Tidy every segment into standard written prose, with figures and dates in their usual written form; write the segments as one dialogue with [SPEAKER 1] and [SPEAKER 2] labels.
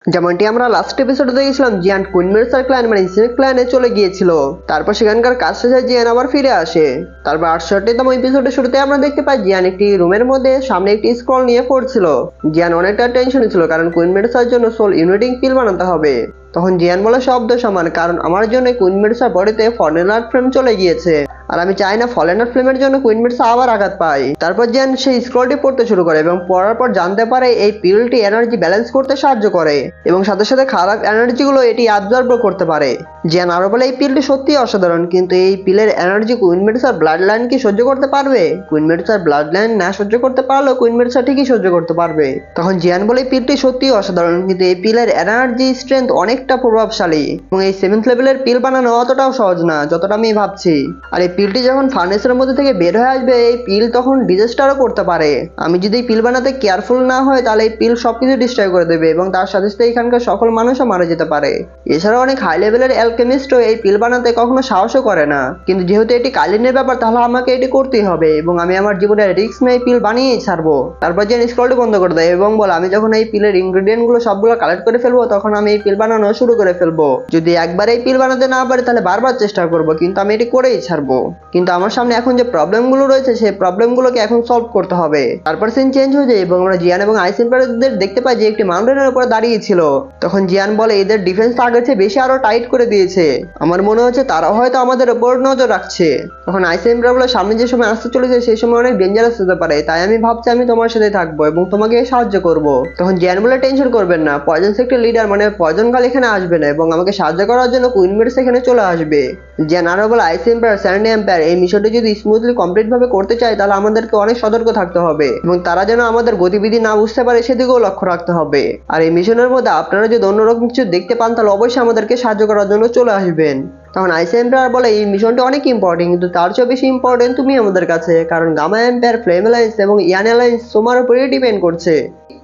[SPEAKER 1] যেমনটি আমরা লাস্ট এপিসোডে দেখেছিলাম, জিয়ান কুইন মেডুসার ক্ল্যান মানে স্নেক ক্ল্যানে চলে গিয়েছিল। তারপর সেখানকার কাজ শেষে জিয়ান আবার ফিরে আসে। তারপর 68তম এপিসোডের শুরুতে আমরা দেখতে পাই জিয়ান একটি রুমের মধ্যে সামনে একটি স্ক্রল নিয়ে পড়ছিল। জিয়ান অনেকটা টেনশনে ছিল, কারণ কুইন মেডুসার জন্য সোল ইউনিটিং পিল বানাতে হবে। তখন জিয়ান বলে শব্দ সমান, কারণ আমার জন্য কুইন মেডুসার বডিতে ফরেনার ফ্লেম চলে গিয়েছে, আর আমি চাই না ফরেনার ফ্লেমের জন্য কুইন মেডুসা আবার আঘাত পায়। তারপর জিয়ান সেই স্ক্রলটি পড়তে শুরু করে এবং পড়ার পর জানতে পারে এই পিলটি এনার্জি ব্যালেন্স করতে সাহায্য করে এবং সাথে সাথে খারাপ এনার্জিগুলো এটি অ্যাবজর্ব করতে পারে। জিয়ান আরো বলে এই পিলটি সত্যিই অসাধারণ, কিন্তু এই পিলের এনার্জি কুইন মেডুসার ব্লাড লাইন কি সহ্য করতে পারবে? কুইন মেডুসার ব্লাড লাইন না সহ্য করতে পারলেও কুইন মেডুসা ঠিকই সহ্য করতে পারবে। তখন জিয়ান বলে এই পিলটি সত্যিই অসাধারণ, কিন্তু এই পিলের এনার্জি স্ট্রেংথ অনেকটা প্রভাবশালী এবং এই 7th লেভেলের পিল বানানো অতটাও সহজ না যতটা আমি ভাবছি। আর এই পিলটি যখন ফার্নেসের মধ্যে থেকে বের হয়ে আসবে, এই পিল তখন ডিজাস্টারও করতে পারে। আমি যদি এই পিল বানাতে কেয়ারফুল না হয় তাহলে এই পিল সবকিছু ডিস্ট্রয় করে দেবে এবং তার সাথে সাথে এখানকার সকল মানুষও মারা যেতে পারে। এছাড়াও অনেক হাই লেভেলের অ্যালকেমিস্টও এই পিল বানাতে কখনো সাহসও করে না, কিন্তু যেহেতু এটি কালিনের ব্যাপার তাহলে আমাকে এটি করতেই হবে এবং আমি আমার জীবনের রিস্ক নিয়ে পিল বানিয়েই ছাড়বো। তারপর যে স্ক্রলটি বন্ধ করে দেয় এবং বলে আমি যখন এই পিলের ইনগ্রেডিয়েন্ট গুলো সবগুলো কালেক্ট করে ফেলবো তখন আমি এই পিল বানানো শুরু করে ফেলবো। যদি একবার এই পিল বানাতে না পারি তাহলে বারবার চেষ্টা করবো, কিন্তু আমি এটি করেই ছাড়বো। কিন্তু আমার সামনে এখন যে প্রবলেমগুলো রয়েছে সেই প্রবলেমগুলোকে এখন সলভ করতে হবে। তারপর সিন চেঞ্জ হয়ে যায় এবং আমরা জিয়ান এবং আইস এম্পায়ারদের দেখতে পাই যে একটি মাউন্টেনের উপরে দাঁড়িয়ে ছিল। তখন জিয়ান বলে এদের ডিফেন্স আগের চেয়ে বেশি আরো টাইট করে দিয়েছে, আমার মনে হচ্ছে তারা হয়তো আমাদের উপর নজর রাখছে। তখন আইস এম্পায়ার বলে সামনে যে সময় আসতে চলেছে সেই সময় অনেক ডেঞ্জারাস হতে পারে, তাই আমি ভাবছি আমি তোমার সাথে থাকবো এবং তোমাকে সাহায্য করব। তখন জিয়ান বলে টেনশন করবেন না, পয়জন সেক্টর লিডার মানে পয়জন গাল এখানে আসবে না এবং আমাকে সাহায্য করার জন্য কুইন মেডুসা এখানে চলে আসবে। জিয়ান আরো বলে আইস এম্পায়ার স্যান্ড এম্পায়ার এই মিশনটি যদি স্মুথলি কমপ্লিট ভাবে করতে চাই তাহলে আমাদেরকে অনেক সতর্ক থাকতে হবে এবং তারা যেন আমাদের গতিবিধি না বুঝতে পারে সেদিকেও লক্ষ্য রাখতে হবে। আর এই মিশনের মধ্যে আপনারা যদি অন্যরকম কিছু দেখতে পান তাহলে অবশ্যই আমাদেরকে সাহায্য করার জন্য চলে আসবেন। তখন আইস এম্পায়ার বলে এই মিশনটি অনেক ইম্পর্টেন্ট, কিন্তু তার চেয়ে বেশি ইম্পর্টেন্ট তুমি আমাদের কাছে, কারণ গামা এম্পায়ার, ফ্লেম অ্যালায়েন্স এবং ইয়ান অ্যালায়েন্স তোমার উপরেই ডিপেন্ড করছে।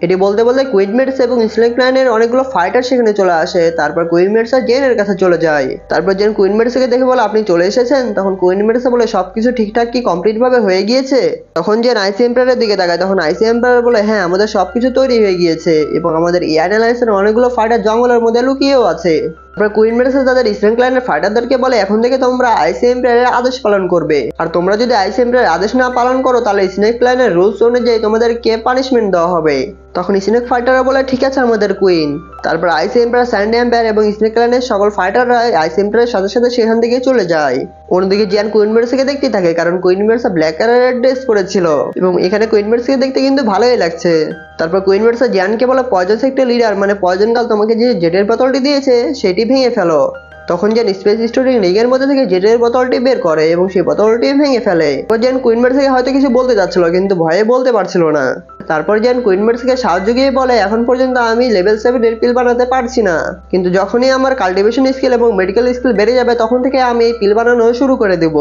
[SPEAKER 1] এটি বলতে বলতে কুইন মেডুসা এবং স্নেক ক্ল্যানের অনেকগুলো ফাইটার সেখানে চলে আসে। তারপর কুইন মেডুসা জেনের কাছে চলে যায়। তারপর জেন কুইন মেডুসাকে দেখে বলে আপনি চলে এসেছেন। তখন কুইন মেডুসা বলে সবকিছু ঠিকঠাক কি কমপ্লিট ভাবে হয়ে গিয়েছে? তখন জেন আইসি এম্পায়ারের দিকে তাকায়। তখন আইসি এম্পায়ার বলে হ্যাঁ, আমাদের সবকিছু তৈরি হয়ে গিয়েছে এবং আমাদের ইয়ান অ্যালায়েন্সের অনেকগুলো ফাইটার জঙ্গলের মধ্যে লুকিয়েও আছে। তারপর কুইন মেডুসা তাদের স্নেক ক্ল্যানের ফাইটারদেরকে বলে এখন থেকে তোমরা আইসি এম্পায়ারের আদেশ পালন করবে, আর তোমরা যদি আইসি এম্পায়ারের আদেশ না পালন করো তাহলে স্নেক ক্ল্যানের রুলস অনুযায়ী তোমাদেরকে পানিশমেন্ট দেওয়া হবে। তখন স্নেক ফাইটাররা বলে ঠিক আছে আমাদের কুইন। তারপর আইস এম্পায়ার, স্যান্ড এম্পায়ার এবং স্নেক ক্ল্যানের সকল ফাইটাররা আইস এম্পায়ারের সাথে সাথে সেখান থেকে চলে যায়। অন্যদিকে জিয়ান কুইন মেডুসাকে দেখতে থাকে, কারণ কুইন মেডুসা ব্ল্যাক কালারের ড্রেস পরেছিল এবং এখানে কুইন মেডুসাকে দেখতে কিন্তু ভালোই লাগছে। তারপর কুইন মেডুসা জিয়ানকে বলে পয়জন সেক্টর লিডার মানে পয়জন গাল তোমাকে যে জেটের বোতলটি দিয়েছে সেটি ভেঙে ফেলো। তখন জেন স্পেস স্টোরিং রিগের মধ্যে থেকে জেটের বোতলটি বের করে এবং সেই বোতলটি ভেঙে ফেলে। জেন কুইন মেডুসাকে হয়তো কিছু বলতে যাচ্ছিল কিন্তু ভয়ে বলতে পারছিল না। তারপর জেন কুইন মেডুসাকে সাহায্য গিয়ে বলে এখন পর্যন্ত আমি লেভেল 7 এর পিল বানাতে পারছি না, কিন্তু যখনই আমার কাল্টিভেশন স্কিল এবং মেডিকেল স্কিল বেড়ে যাবে তখন থেকে আমি এই পিল বানানো শুরু করে দেব।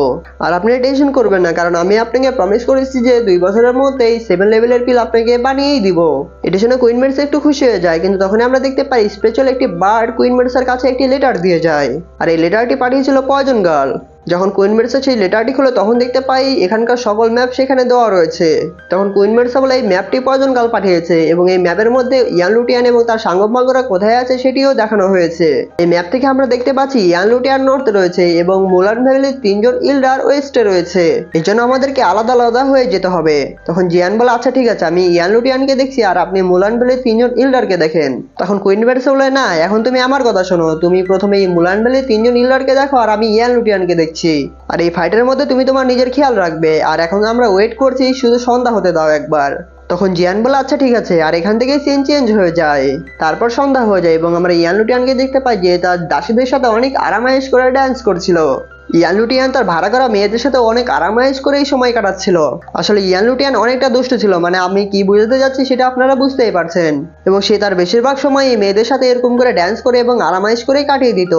[SPEAKER 1] আর আপনি টেনশন করবেন না, কারণ আমি আপনাকে প্রমিস করেছি যে 2 বছরের মধ্যে এই 7 লেভেলের পিল আপনাকে বানিয়েই দিব। এটা শুনে কুইন মেডুসা একটু খুশি হয়ে যায়, কিন্তু তখন আমরা দেখতে পাই স্পেশাল একটি বার্ড কুইন মেডুসার কাছে একটি লেটার দিয়ে যায়, আর এই লেটারটি পাঠিয়েছিল পয়জন গার্ল। যখন কুইন মেডুসা সেই লেটারটি খুলে তখন দেখতে পাই এখানকার সকল ম্যাপ সেখানে দেওয়া রয়েছে। তখন কুইন মেডুসা বলে এই ম্যাপটি পয়জন গার্ল পাঠিয়েছে এবং এই ম্যাপের মধ্যে ইয়ান লুটিয়ান এবং তার সাঙ্গপাঙ্গরা কোথায় আছে সেটিও দেখানো হয়েছে। এই ম্যাপ থেকে আমরা দেখতে পাচ্ছি ইয়ান লুটিয়ান নর্থে রয়েছে এবং মুলান ফ্যামিলির 3 জন ইল্ডার ওয়েস্টে রয়েছে, এই জন্য আমাদেরকে আলাদা আলাদা হয়ে যেতে হবে। তখন জিয়ান বলে আচ্ছা ঠিক আছে, আমি ইয়ান লুটিয়ানকে দেখছি আর আপনি মুলান ভ্যালির 3 জন ইল্ডারকে দেখেন। তখন কুইন মেডুসা বলে না, এখন তুমি আমার কথা শোনো, তুমি প্রথমে এই মুলান ভ্যালির 3 জন ইল্ডারকে দেখো আর আমি ইয়ান লুটিয়ানকে দেখছি। আর এই ফাইটের মধ্যে তুমি তোমার নিজের খেয়াল রাখবে, আর এখন আমরা ওয়েট করছি, শুধু সন্ধ্যা হতে দাও একবার। তখন জিয়ান বলে আচ্ছা ঠিক আছে, আর এখান থেকে সিন চেঞ্জ হয়ে যায়। তারপর সন্ধ্যা হয়ে যায় এবং আমরা ইয়ান লুটিয়ানকে দেখতে পাই যে তার দাসীদের সাথে অনেক আরামায়েশ করে ডান্স করছিল। ইয়ান লুটিয়ান তার ভাড়া করা মেয়েদের সাথে অনেক আরামায়েশ করেই সময় কাটাচ্ছিল। আসলে ইয়ান লুটিয়ান অনেকটা দুষ্ট ছিল, মানে আমি কি বুঝতে যাচ্ছি সেটা আপনারা বুঝতেই পারছেন, এবং সে তার বেশিরভাগ সময় মেয়েদের সাথে এরকম করে ডান্স করে এবং আরামায়েশ করেই কাটিয়ে দিত।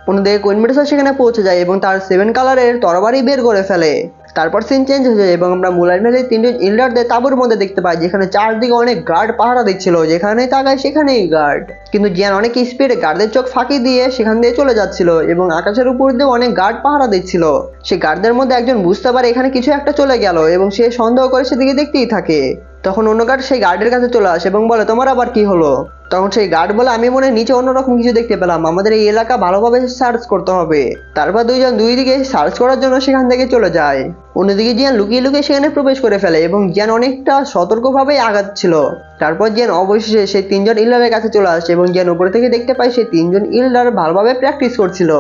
[SPEAKER 1] অন্যদিকে কুইন মেডুসা সেখানে পৌঁছে যায় এবং তার 7 কালারের তরবারি বের করে ফেলে। তারপর সিন চেঞ্জ হয়ে যায় এবং আমরা মুলান ভ্যালির 3 জন ইল্ডারদের তাঁবুর মধ্যে দেখতে পাই, যেখানে চারদিকে অনেক গার্ড পাহারা দিচ্ছিল, যেখানে তাকায় সেখানেই গার্ড। কিন্তু জিয়ান অনেক স্পিডে গার্ডদের চোখ ফাঁকি দিয়ে সেখান দিয়ে চলে যাচ্ছিল এবং আকাশের উপর দিয়ে অনেক গার্ড পাহারা দিচ্ছিল। সে গার্ডদের মধ্যে একজন বুঝতে পারে এখানে কিছু একটা চলে গেল এবং সে সন্দেহ করে সেদিকে দেখতেই থাকে। তখন অন্য গার্ড সেই গার্ডের কাছে চলে আসে এবং বলে তোমার আবার কি হলো? তখন সেই গার্ড বলে আমি মনে হয় নিচে অন্যরকম কিছু দেখতে পেলাম, আমাদের এই এলাকা ভালোভাবে সার্চ করতে হবে। তারপর দুইজন দুই দিকে সার্চ করার জন্য সেখান থেকে চলে যায়। অন্যদিকে জিয়ান লুকিয়ে লুকিয়ে সেখানে প্রবেশ করে ফেলে এবং জিয়ান অনেকটা সতর্কভাবেই আগাচ্ছিল। তারপর জিয়ান অবশেষে সেই তিনজন ইল্ডারের কাছে চলে আসে এবং জিয়ান উপরে থেকে দেখতে পায় সেই তিনজন ইল্ডার ভালোভাবে প্র্যাকটিস করছিল।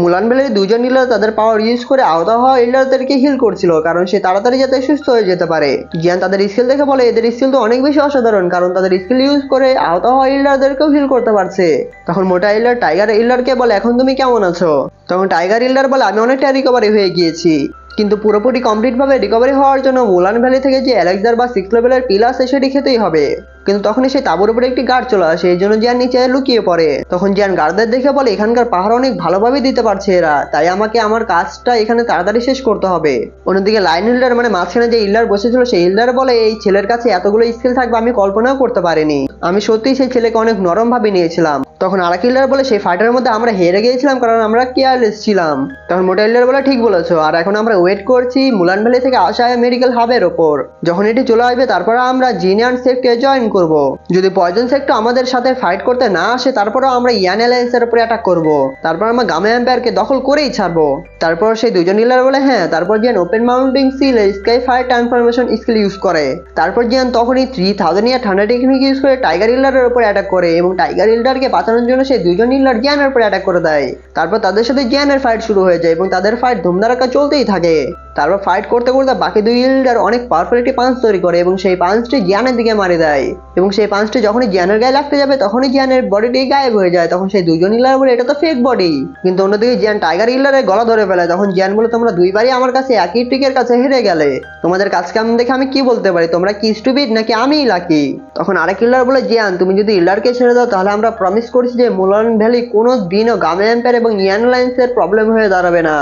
[SPEAKER 1] মুলান ভ্যালির দুজন ইল্ডার তাদের পাওয়ার ইউজ করে আহত হওয়া ইল্ডারদেরকে হিল করছিল, কারণ সে তাড়াতাড়ি যাতে সুস্থ হয়ে যেতে পারে। জিয়ান তাদের স্কিল দেখে বলে এদের স্কিল তো অনেক বেশি অসাধারণ, কারণ তাদের স্কিল ইউজ করে আহত হওয়া ইল্ডারদেরকেও হিল করতে পারছে। তখন মোটা ইল্ডার টাইগার ইল্ডারকে বলে এখন তুমি কেমন আছো? তখন টাইগার ইল্ডার বলে আমি অনেকটা রিকভারি হয়ে গিয়েছি, কিন্তু পুরোপুরি কমপ্লিট ভাবে রিকভারি হওয়ার জন্য মুলান ভ্যালি থেকে যে এলেক্সার বা 6 লেভেলের পিল আছে সেটি খেতেই হবে। কিন্তু তখনই সেই তাঁবুর উপরে একটি গার্ড চলে আসে, এই জন্য জিয়ান নিচে লুকিয়ে পড়ে। তখন জিয়ান গার্ডদের দেখে বলে এখানকার পাহাড় অনেক ভালোভাবে দিতে পারছে এরা, তাই আমাকে আমার কাজটা এখানে তাড়াতাড়ি শেষ করতে হবে। অন্যদিকে লাইন ইল্ডার মানে মাঝখানে যে ইল্ডার বসেছিল সেই ইল্ডার বলে এই ছেলের কাছে এতগুলো স্কিল থাকবে আমি কল্পনাও করতে পারিনি, আমি সত্যিই সেই ছেলেকে অনেক নরম ভাবে নিয়েছিলাম। তখন আরেক ইল্ডার বলে সেই ফাইটারের মধ্যে আমরা হেরে গিয়েছিলাম কারণ আমরা কেয়ারলেস ছিলাম। তখন মোটা ইল্ডার বলে ঠিক বলেছো, আর এখন আমরা ওয়েট করছি মুলান ভ্যালি থেকে আসা মেডিকেল হাবের ওপর, যখন এটি চলে আসবে তারপর আমরা জিনিয়ান সেক্টরে জয়েন করব। যদি পয়জন সেক্টর আমাদের সাথে ফাইট করতে না আসে তারপরও আমরা ইয়ান অ্যালায়েন্সের উপরে অ্যাটাক করব, তারপর আমরা গামা এম্পায়ারকে দখল করেই ছাড়বো। তারপর সেই দুজন ইল্ডার বলে হ্যাঁ। তারপর জিয়ান open mounting seal sky fire transformation skill use করে। তারপর জিয়ান তখনই 3000 ইয়ার ঠান্ডা টেকনিক ইউজ করে টাইগার ইল্ডারের উপর অ্যাটাক করে এবং টাইগার ইল্ডারকে বাঁচানোর জন্য সেই দুজন ইল্ডার জিয়ানের উপর অ্যাটাক করে দেয়। তারপর তাদের সাথে জিয়ানের ফাইট শুরু হয়ে যায় এবং তাদের ফাইট ধুমধারাক্কা চলতেই থাকে। তারপর ফাইট করতে করতে বাকি দুই ইল্ডার অনেক পাওয়ারফুল একটি পাঞ্চ তৈরি করে এবং সেই পাঞ্চটি জিয়ানের দিকে মারি দেয় এবং সেই পাঞ্চটি যখনই জিয়ানের গায়ে লাগতে যাবে তখনই জিয়ানের বডিটি গায়েব হয়ে যায়। তখন সেই দুজন ইল্ডার বলে এটা তো ফেক বডি, কিন্তু অন্যদিকে জিয়ান টাইগার ইল্ডারের গলা ধরে ফেলে। তখন জিয়ান বলে তোমরা দুইবারই আমার কাছে একই ট্রিকের কাছে হেরে গেলে, তোমাদের কাজ কাম দেখে আমি কি বলতে পারি, তোমরা কি স্টুপিড নাকি আমিই লাকি? তখন আরেক ইল্ডার বলে জিয়ান তুমি যদি ইল্ডারকে ছেড়ে দাও তাহলে আমরা প্রমিস করছি যে মুলান ভ্যালি কোনো দিনও গামা এম্পায়ার এবং ইয়ান অ্যালায়েন্সের প্রবলেম হয়ে দাঁড়াবে না,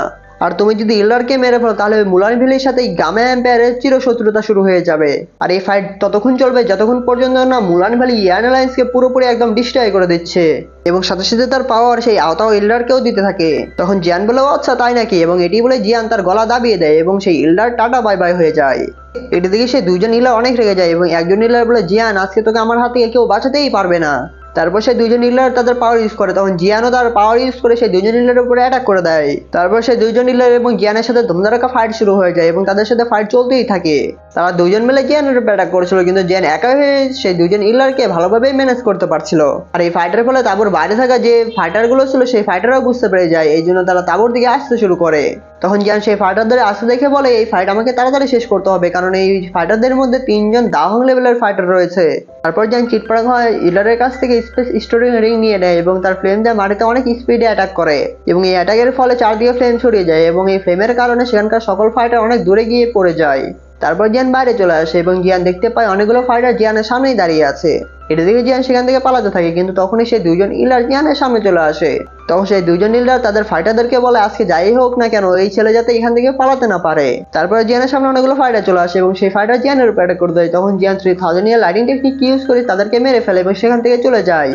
[SPEAKER 1] আর তুমি যদি ইল্ডারকে মেরে ফেলো তাহলে মুলান ভ্যালির সাথে গামা এম্পায়ারের চিরশত্রুতা শুরু হয়ে যাবে। আর এই ফাইট ততক্ষণ চলবে যতক্ষণ পর্যন্ত না মুলান ভ্যালি ইয়ান অ্যালায়েন্সকে পুরোপুরি একদম ডিস্ট্রয় করে দিচ্ছে এবং সাথে সাথে তার পাওয়ার সেই আওতাও ইল্ডারকেও দিতে থাকে। তখন জিয়ান বলে আচ্ছা তাই নাকি, এবং এটি বলে জিয়ান তার গলা দাবিয়ে দেয় এবং সেই ইল্ডার টাটা বাই বাই হয়ে যায়। এটি দেখে সেই দুজন ইল্ডার অনেক রেগে যায় এবং একজন ইল্ডার বলে জিয়ান আজকে তোকে আমার হাত থেকে কেউ বাঁচাতেই পারবে না। তারপর সেই দুজন ইল্ডার তাদের পাওয়ার ইউজ করে, তখন জিয়ানও তার পাওয়ার ইউজ করে সেই দুজন ইল্ডারের উপরে অ্যাটাক করে দেয়। তারপর সেই দুজন ইল্ডার এবং জিয়ানের সাথে ধুমধারাক্কা ফাইট শুরু হয়ে যায় এবং তাদের সাথে ফাইট চলতেই থাকে। তারা দুজন মিলে জিয়ানের উপরে অ্যাটাক করেছিল, কিন্তু জিয়ান একা হয়ে সেই দুজন ইল্ডারকে ভালোভাবেই ম্যানেজ করতে পারছিল। আর এই ফাইটার ফলে তাঁবুর বাইরে থাকা যে ফাইটারগুলো ছিল সেই ফাইটারও বুঝতে পেরে যায়, এই জন্য তারা তাঁবুর দিকে আসতে শুরু করে। তখন জিয়ান সেই ফাইটারদের আসতে দেখে বলে এই ফাইট আমাকে তাড়াতাড়ি শেষ করতে হবে, কারণ এই ফাইটারদের মধ্যে 3 জন দাহং লেভেলের ফাইটার রয়েছে। তারপর জিয়ান চিটপাড়া হয় ইল্ডারের কাছ থেকে স্পেস স্টোরিং রিং নিয়ে নেয় এবং তার ফ্লেম দিয়ে মাটিতে অনেক স্পিডে অ্যাটাক করে এবং এই অ্যাটাকের ফলে চারদিকে ফ্লেম ছড়িয়ে যায় এবং এই ফ্লেমের কারণে সেখানকার সকল ফাইটার অনেক দূরে গিয়ে পড়ে যায়। তারপর জিয়ান বাইরে চলে আসে এবং জিয়ান দেখতে পায় অনেকগুলো ফাইটার জিয়ানের সামনেই দাঁড়িয়ে আছে। এটা দেখে জিয়ান সেখান থেকে পালাতে থাকে, কিন্তু তখনই সেই দুজন ইল্ডার জিয়ানের সামনে চলে আসে। তখন সেই দুজন ইল্ডার তাদের ফাইটারদেরকে বলে আজকে যাই হোক না কেন এই ছেলে যাতে এখান থেকে পালাতে না পারে। তারপরে জিয়ানের সামনে অনেকগুলো ফাইটার চলে আসে এবং সেই ফাইটার জিয়ানের উপর অ্যাটাক করে দেয়। তখন জিয়ান 3000 ইয়ার লাইটিং টেকনিক ইউজ করে তাদেরকে মেরে ফেলে এবং সেখান থেকে চলে যায়।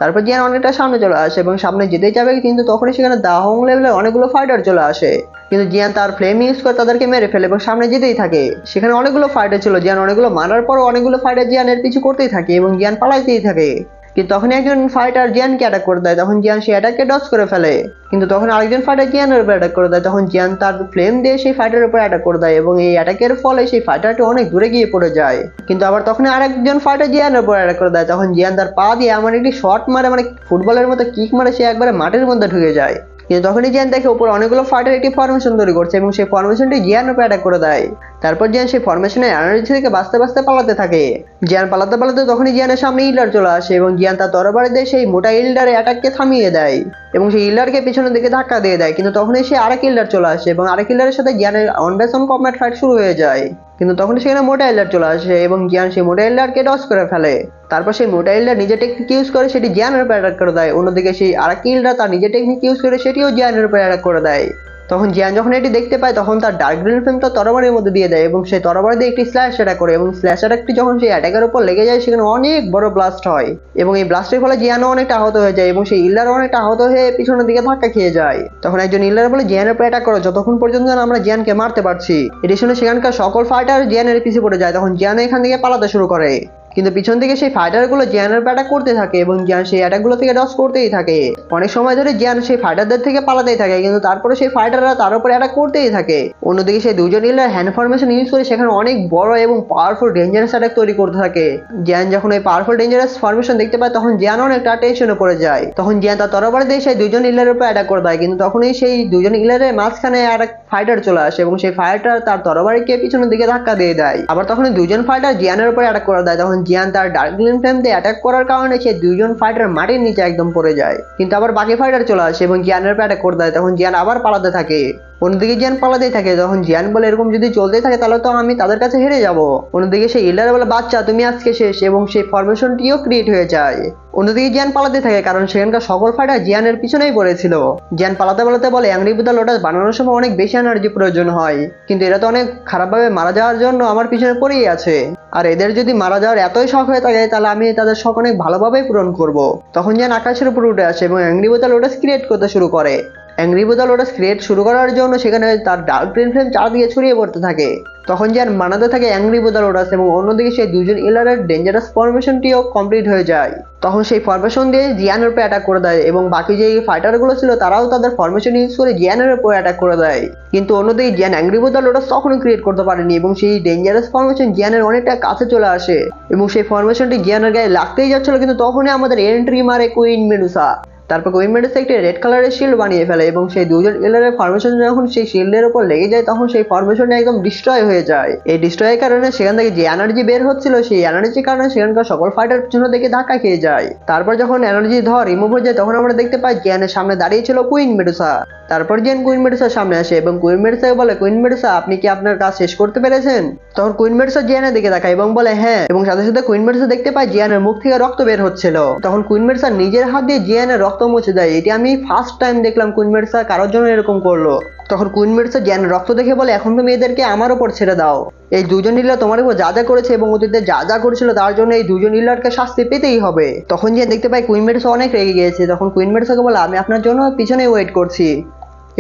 [SPEAKER 1] তারপর জিয়ান অনেকটা সামনে চলে আসে এবং সামনে যেতে যাবে, কিন্তু তখনই সেখানে দাহং লেভেলের অনেকগুলো ফাইটার চলে আসে, কিন্তু জিয়ান তার ফ্লেম ইউজ করে তাদেরকে মেরে ফেলে এবং সামনে যেতেই থাকে। সেখানে অনেকগুলো ফাইটার ছিল, জিয়ান অনেকগুলো মারার পরও অনেকগুলো ফাইটার জিয়ানের পিছু করতেই থাকে এবং জিয়ান পালাইতেই থাকে। কিন্তু তখন একজন ফাইটার জিয়ানকে অ্যাটাক করে দেয়, তখন জিয়ান সেই অ্যাটাককে ডজ করে ফেলে, কিন্তু তখন আরেকজন ফাইটার জিয়ানের উপর অ্যাটাক করে দেয়। তখন জিয়ান তার ফ্লেম দিয়ে সেই ফাইটারের উপর অ্যাটাক করে দেয় এবং এই অ্যাটাকের ফলে সেই ফাইটারটি অনেক দূরে গিয়ে পড়ে যায়। কিন্তু আবার তখন আরেকজন ফাইটার জিয়ানের উপর অ্যাটাক করে দেয়, তখন জিয়ান তার পা দিয়ে এমন একটি শট মারে, মানে ফুটবলের মতো কিক মারে, সে একবারে মাটির মধ্যে ঢুকে যায়। কিন্তু তখনই জিয়ান দেখে উপর অনেকগুলো ফাইটার একটি ফরমেশন তৈরি করছে এবং সেই ফরমেশনটি জিয়ানের উপর অ্যাটাক করে দেয়। তারপর জিয়ান সেই ফরমেশনের এনার্জি থেকে বাঁচতে বাঁচতে পালাতে থাকে। জিয়ান পালাতে পালাতে তখনই জিয়ানের সামনে ইল্ডার চলে আসে এবং জিয়ান তার তরবারি দিয়ে সেই মোটা ইল্ডারের অ্যাটাককে থামিয়ে দেয় এবং সেই ইল্ডারকে পিছনের দিকে ধাক্কা দিয়ে দেয়। কিন্তু তখনই সে আরেক ইল্ডার চলে আসে এবং আরেক ইল্ডারের সাথে জিয়ানের অন বেস অন কম্ব্যাট ফাইট শুরু হয়ে যায়। কিন্তু তখন সেখানে মোটা ইল্ডার চলে আসে এবং জিয়ান সেই মোটা ইল্ডারকে ডজ করে ফেলে। তারপর সেই মোটা ইল্ডার নিজের টেকনিক ইউজ করে সেটি জিয়ানের উপর অ্যাটাক করে দেয়। অন্যদিকে সেই আরেক ইল্ডার তার নিজের টেকনিক ইউজ করে সেটিও জিয়ানের উপর অ্যাটাক করে দেয়। তখন জিয়ান যখন এটি দেখতে পায় তখন তার ডার্ক গ্রিন ফ্লেম তার তরবারির মধ্যে দিয়ে দেয় এবং সেই তরবারি দিয়ে একটি স্ল্যাশ অ্যাটাক করে এবং স্ল্যাশ অ্যাটাকটি যখন সেই অ্যাটাকের উপর লেগে যায় সেখানে অনেক বড় ব্লাস্ট হয় এবং এই ব্লাস্টের ফলে জিয়ানও অনেকটা আহত হয়ে যায় এবং সেই ইল্ডারও অনেকটা আহত হয়ে পিছনের দিকে ধাক্কা খেয়ে যায়। তখন একজন ইল্ডার বলে জিয়ানের উপর অ্যাটাক করো যতক্ষণ পর্যন্ত না আমরা জিয়ানকে মারতে পারছি। এটি শুনে সেখানকার সকল ফাইটার জিয়ানের পিছে পড়ে যায়। তখন জিয়ান এখান থেকে পালাতে শুরু করে, কিন্তু পিছন থেকে সেই ফাইটারগুলো জিয়ানের উপর অ্যাটাক করতে থাকে এবং জিয়ান সেই অ্যাটাকগুলো থেকে ডজ করতেই থাকে। অনেক সময় ধরে জিয়ান সেই ফাইটারদের থেকে পালাতেই থাকে, কিন্তু তারপরে সেই ফাইটাররা তার উপর অ্যাটাক করতেই থাকে। অন্যদিকে সেই দুজন ইলার হ্যান্ড ফরমেশন ইউজ করে সেখানে অনেক বড় এবং পাওয়ারফুল ডেঞ্জারাস অ্যাটাক তৈরি করতে থাকে। জিয়ান যখন ওই পাওয়ারফুল ডেঞ্জারাস ফরমেশন দেখতে পায় তখন জিয়ান অনেকটা টেনশনে পড়ে যায়। তখন জিয়ান তার তরবারি দিয়ে সেই দুজন ইলারের উপর অ্যাটাক করে দেয়, কিন্তু তখনই সেই দুজন ইলারের মাঝখানে আর এক ফাইটার চলে আসে এবং সেই ফাইটার তার তরবারিকে পিছনের দিকে ধাক্কা দিয়ে দেয়। আবার তখন দুজন ফাইটার জিয়ানের উপর অ্যাটাক করে দেয়। তখন জিয়ান তার ডার্কলিন ফ্লেম দিয়ে অ্যাটাক করার কারণে সেই দুজন ফাইটার মাটির নিচে একদম পড়ে যায়। কিন্তু আবার বাকি ফাইটার চলে আসে এবং জিয়ানের উপর অ্যাটাক করে দেয়। তখন জিয়ান আবার পালাতে থাকে। অন্যদিকে জিয়ান পালাতেই থাকে। তখন জিয়ান বলে এরকম যদি চলতে থাকে তাহলে তো আমি তাদের কাছে হেরে যাব। অন্যদিকে সেই ইলার বলে বাচ্চা তুমি আজকে শেষ, এবং সেই ফরমেশনটিও ক্রিয়েট হয়ে যায়। অন্যদিকে জিয়ান পালাতে থাকে কারণ সেখানকার সকল ফাইটার জিয়ানের পিছনেই পড়েছিল। জিয়ান পালাতে পালাতে বলে অ্যাংরি বুদা লোটাস বানানোর সময় অনেক বেশি এনার্জি প্রয়োজন হয়, কিন্তু এরা তো অনেক খারাপভাবে মারা যাওয়ার জন্য আমার পিছনে পড়েই আছে, আর এদের যদি মারা যাওয়ার এতই শখ হয়ে থাকে তাহলে আমি তাদের শখ অনেক ভালোভাবেই পূরণ করব। তখন জিয়ান আকাশের উপর উঠে আসে এবং অ্যাংরি বুদা লোটাস ক্রিয়েট করতে শুরু করে। অ্যাংরি বুদা লোটাস ক্রিয়েট শুরু করার জন্য সেখানে তার ডার্ক গ্রিন ফ্লেম চারদিকে ছড়িয়ে পড়তে থাকে। তখন জিয়ান বানাতে থাকে অ্যাংরি বুদা লোটাস এবং অন্যদিকে সেই দুজন ইলারের ডেঞ্জারাস ফরমেশনটিও কমপ্লিট হয়ে যায়। তখন সেই ফরমেশন দিয়ে জিয়ানের উপর অ্যাটাক করে দেয় এবং বাকি যে ফাইটারগুলো ছিল তারাও তাদের ফরমেশন ইউজ করে জিয়ানের উপর অ্যাটাক করে দেয়। কিন্তু অন্যদিকে জিয়ান অ্যাংরি বুদা লোটাস তখনও ক্রিয়েট করতে পারেনি এবং সেই ডেঞ্জারাস ফরমেশন জিয়ানের অনেকটা কাছে চলে আসে এবং সেই ফরমেশনটি জিয়ানের গায়ে লাগতেই যাচ্ছিল, কিন্তু তখনই আমাদের এন্ট্রি মারে কুইন মেডুসা। তারপর কুইন মেডুসা একটি রেড কালারের শিল্ড বানিয়ে ফেলে এবং সেই দুজন ইলারের ফরমেশন যখন সেই শিল্ডের উপর লেগে যায় তখন সেই ফরমেশনটা একদম ডিস্ট্রয় হয়ে যায়। এই ডিস্ট্রয়ের কারণে সেখান থেকে যে এনার্জি বের হচ্ছিল সেই এনার্জির কারণে সেখানকার সকল ফাইটার পিছনের দিকে ধাক্কা খেয়ে যায়। তারপর যখন এনার্জি ধর রিমুভ হয়ে যায় তখন আমরা দেখতে পাই জিয়ানের সামনে দাঁড়িয়ে ছিল কুইন মেডুসা। তারপর জিয়ান কুইন মেডুসার সামনে আসে এবং কুইন মেডুসাকে বলে কুইন মেডুসা আপনি কি আপনার কাজ শেষ করতে পেরেছেন? তখন কুইন মেডুসা জিয়ানের দিকে তাকায় এবং বলে হ্যাঁ, এবং সাথে সাথে কুইন মেডুসা দেখতে পায় জিয়ানের মুখ থেকে রক্ত বের হচ্ছিল। তখন কুইন মেডুসা নিজের হাত দিয়ে জিয়ানের রক্ত মুছে দেয়। এটি আমি ফার্স্ট টাইম দেখলাম কুইন মেডুসা কারোর জন্য এরকম করলো। তখন কুইন মেডুসা জিয়ানের রক্ত দেখে বলে এখন তুমি এদেরকে আমার উপর ছেড়ে দাও। এই দুজন ইলার তোমার উপর যা যা করেছে এবং অতীতে যা যা করেছিল তার জন্য এই দুজন ইলারকে শাস্তি পেতেই হবে। তখন জিয়ান দেখতে পাই কুইন মেডুসা অনেক রেগে গিয়েছে। তখন কুইন মেডুসাকে বলে আমি আপনার জন্য পিছনে ওয়েট করছি।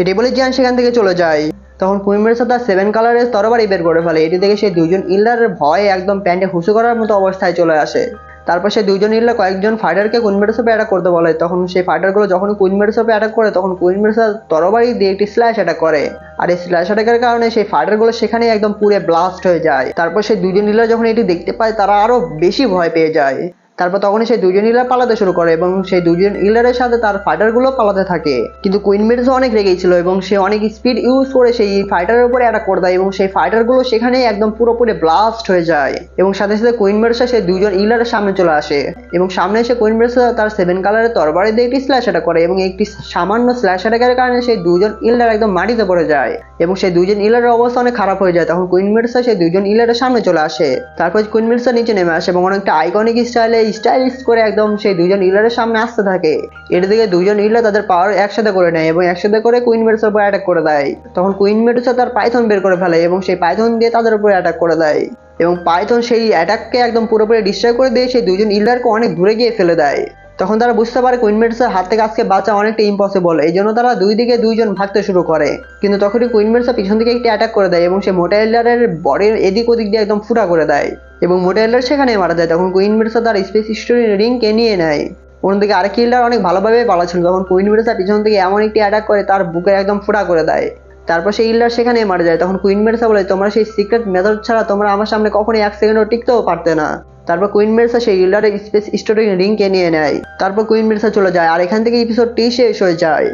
[SPEAKER 1] এটি বলে জিয়ান সেখান থেকে চলে যায়। তখন কুইন মেডুসা তার 7 কালারের তরবারি বের করে ফেলে। এটি দেখে সেই দুজন ইলারের ভয়ে একদম প্যান্টে হুসু করার মতো অবস্থায় চলে আসে। তারপর সেই দুজন ইলার কয়েকজন ফাইটারকে কুইন মেডুসা উপর অ্যাটাক করতে বলে। তখন সেই ফাইটারগুলো যখন কুইন মেডুসা উপর অ্যাটাক করে তখন কুইন মেডুসা তরবারি দিয়ে একটি স্ল্যাশ অ্যাটাক করে, আর এই স্ল্যাশ অ্যাটাকের কারণে সেই ফাইটারগুলো সেখানেই একদম পুরো ব্লাস্ট হয়ে যায়। তারপর সেই দুজন ইলার যখন এটি দেখতে পায় তারা আরো বেশি ভয় পেয়ে যায়। তারপর তখনই সেই দুজন ইলার পালাতে শুরু করে এবং সেই দুজন ইলারের সাথে তার ফাইটারগুলো পালাতে থাকে। কিন্তু কুইন মেডুসা অনেক রেগেছিল এবং সে অনেক স্পিড ইউজ করে সেই ফাইটারের উপরে অ্যাটাক করে দেয় এবং সেই ফাইটারগুলো সেখানেই একদম পুরোপুরি ব্লাস্ট হয়ে যায়। এবং সাথে সাথে কুইন মেডুসা সেই দুজন ইলারের সামনে চলে আসে এবং সামনে এসে কুইন মেডুসা তার 7 কালারের তরবারি দিয়ে একটি স্ল্যাশ অ্যাটাক করে এবং একটি সামান্য স্ল্যাশ অ্যাটাকের কারণে সেই দুজন ইলার একদম মাটিতে পড়ে যায় এবং সেই দুজন ইলারের অবস্থা অনেক খারাপ হয়ে যায়। তখন কুইন মেডুসা সেই দুজন ইলারের সামনে চলে আসে। তারপর কুইন মেডুসা নিচে নেমে আসে এবং অনেকটা আইকনিক স্টাইলে স্টাইলিশ করে একদম সেই দুজন ইলারের সামনে আসতে থাকে। এর দিকে দুজন ইলার তাদের পাওয়ার একসাথে করে নেয় এবং একসাথে করে কুইন মেডুসার উপর অ্যাটাক করে দেয়। তখন কুইন মেডুসা তার পাইথন বের করে ফেলে এবং সেই পাইথন দিয়ে তাদের উপর অ্যাটাক করে দেয় এবং পাইথন সেই অ্যাটাককে একদম পুরোপুরি ডিস্ট্রয় করে দিয়ে সেই দুজন ইলারকে অনেক দূরে গিয়ে ফেলে দেয়। তখন তারা বুঝতে পারে কুইন মেডুসার হাত থেকে আজকে বাঁচা অনেকটা ইম্পসিবল, এই জন্য তারা দুই দিকে দুইজন ভাগতে শুরু করে। কিন্তু তখনই কুইন মেডুসা পিছন থেকে একটি অ্যাটাক করে দেয় এবং সে মোটা ইলারের বডির এদিক ওদিক দিয়ে একদম ফুটা করে দেয় এবং মোটা ইলার সেখানে মারা যায়। তখন কুইন মেডুসা তার স্পেস স্টোরি রিংকে নিয়ে নেয়। অন্যদিকে আরেক ইলার অনেক ভালোভাবে পালাচ্ছিল। তখন কুইন মেডুসা পিছন থেকে এমন একটি অ্যাটাক করে তার বুকে একদম ফুটা করে দেয়। তারপর সেই ইলার সেখানে মারা যায়। তখন কুইন মেডুসা বলে তোমরা সেই সিক্রেট মেথড ছাড়া তোমরা আমার সামনে কখনোই 1 সেকেন্ডও টিকতেও পারতে না। তারপর কুইন মেডুসা সেই ইলারের স্পেস স্টোরি রিংকে নিয়ে নেয়। তারপর কুইন মেডুসা চলে যায় আর এখান থেকে এপিসোডটি শেষ হয়ে যায়।